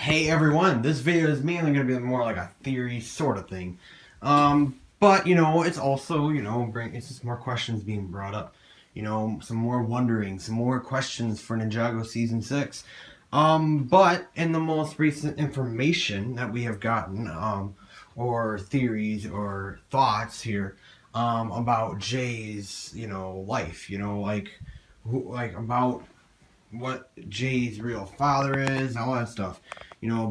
Hey everyone, this video is mainly going to be more like a theory sort of thing. But it's also, it's just more questions being brought up. Some more wondering, some more questions for Ninjago Season 6. But in the most recent information that we have gotten, or theories or thoughts here, about Jay's, life, about what Jay's real father is, all that stuff.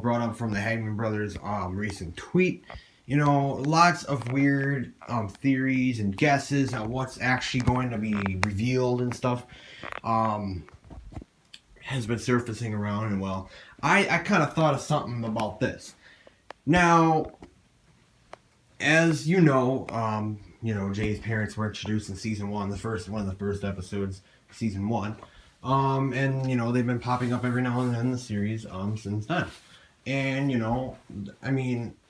Brought up from the Hagman brothers' recent tweet. Lots of weird theories and guesses on what's actually going to be revealed and stuff has been surfacing around. And well, I kind of thought of something about this. Now, as Jay's parents were introduced in season one, one of the first episodes, season one. And they've been popping up every now and then in the series since then. And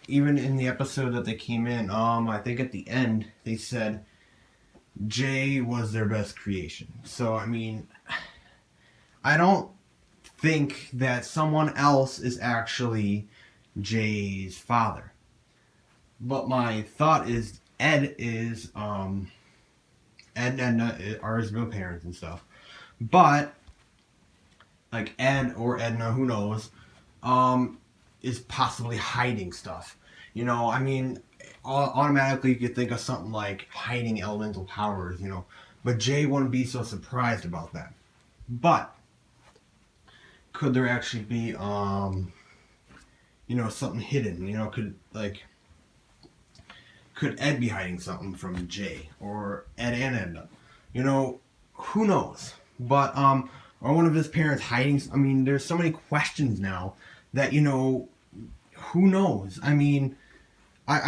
even in the episode that they came in, I think at the end they said Jay was their best creation. So I don't think that someone else is actually Jay's father. But my thought is Ed and Edna are his real parents and stuff. But like Ed or Edna, who knows, is possibly hiding stuff. Automatically you could think of something like hiding elemental powers, But Jay wouldn't be so surprised about that. But could there actually be something hidden? Could Ed be hiding something from Jay or Ed and Edna? Who knows? But or one of his parents hiding. There's so many questions now that who knows? I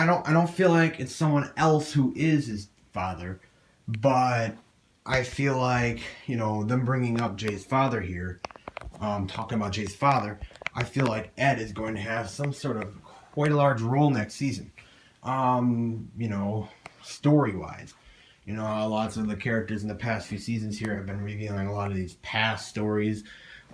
don't feel like it's someone else who is his father, but I feel like them bringing up Jay's father here, talking about Jay's father. I feel like Ed is going to have some sort of quite a large role next season. Story wise. Lots of the characters in the past few seasons here have been revealing a lot of these past stories.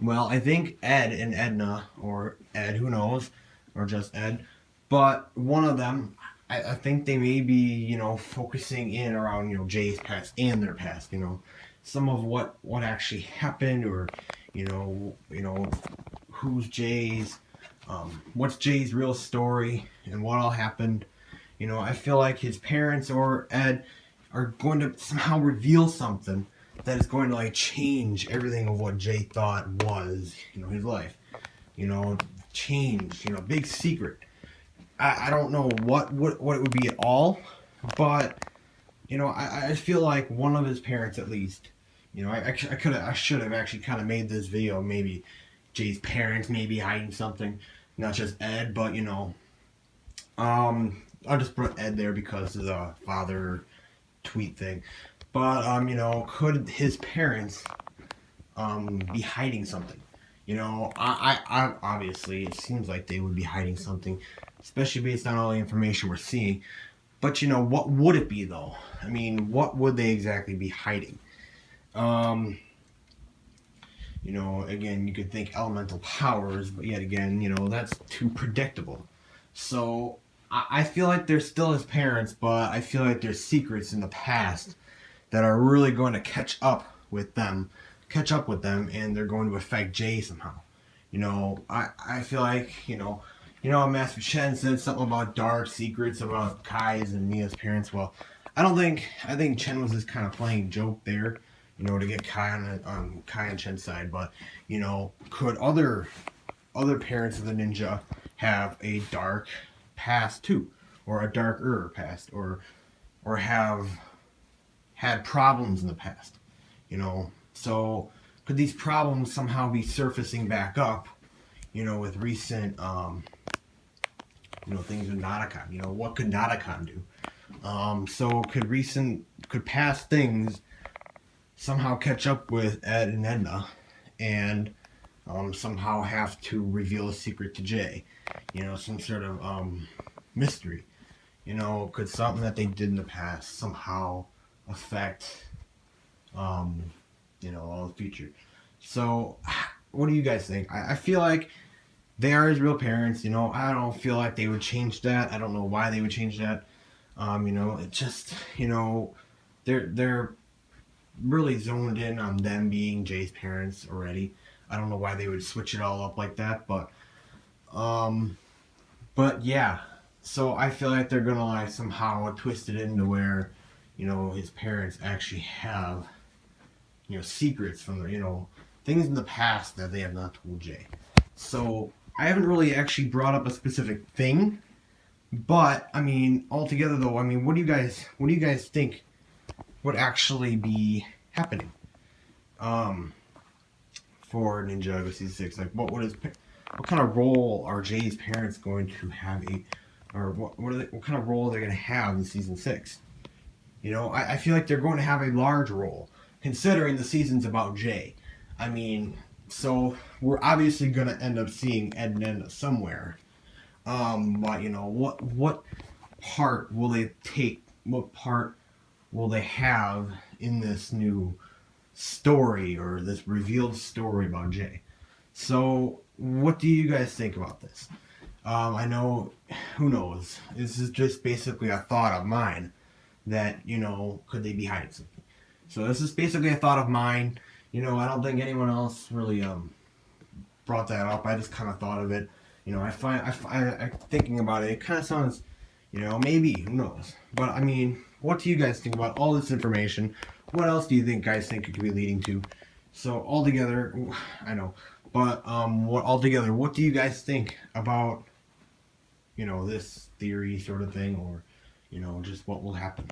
Well, I think Ed and Edna, or Ed, who knows, or just Ed, but one of them, I think they may be, focusing in around, Jay's past and their past, some of what actually happened, or, who's Jay's, what's Jay's real story, and what all happened. I feel like his parents or Ed are going to somehow reveal something that is going to change everything of what Jay thought was, his life. Change, big secret. I don't know what it would be at all, but I feel like one of his parents at least. I should have actually kind of made this video. Maybe Jay's parents may be hiding something, not just Ed, but I'll just put Ed there because of the father tweet thing. But could his parents be hiding something? I obviously it seems like they would be hiding something, especially based on all the information we're seeing. But what would it be though? What would they exactly be hiding? Again, you could think elemental powers, but yet again, that's too predictable. So I feel like they're still his parents, but I feel like there's secrets in the past that are really going to catch up with them, and they're going to affect Jay somehow. I feel like, Master Chen said something about dark secrets about Kai's and Mia's parents. Well, I think Chen was just kind of playing a joke there, to get Kai on Kai and Chen's side. But, could other parents of the ninja have a dark past too, or a darker past, or have had problems in the past, so could these problems somehow be surfacing back up, with recent things with Nadakan? What could Nadakan do? So could past things somehow catch up with Ed and Edna, and somehow have to reveal a secret to Jay, some sort of mystery. Could something that they did in the past somehow affect all the future? So what do you guys think? I feel like they are his real parents. I don't feel like they would change that. I don't know why they would change that. It just, they're really zoned in on them being Jay's parents already. I don't know why they would switch it all up like that, um, but yeah. So I feel like they're gonna like somehow twist it into where, his parents actually have, secrets from things in the past that they have not told Jay. So I haven't really actually brought up a specific thing, but I mean, altogether though, I mean, what do you guys think would actually be happening? Um, for Ninjago Season 6, like what kind of role are Jay's parents going to have or what kind of role are they going to have in Season 6? I feel like they're going to have a large role, considering the season's about Jay. I mean, so we're obviously going to end up seeing Ed and Edna somewhere. But what part will they take? What part will they have in this new story or this revealed story about Jay? So, what do you guys think about this? I know, who knows? This is just basically a thought of mine that, could they be hiding something? So, this is basically a thought of mine. I don't think anyone else really brought that up. I just kind of thought of it. I thinking about it, it kind of sounds, maybe, who knows? But, I mean, what do you guys think about all this information? What else do you guys think it could be leading to? So altogether, I know, but what do you guys think about this theory sort of thing, or just what will happen?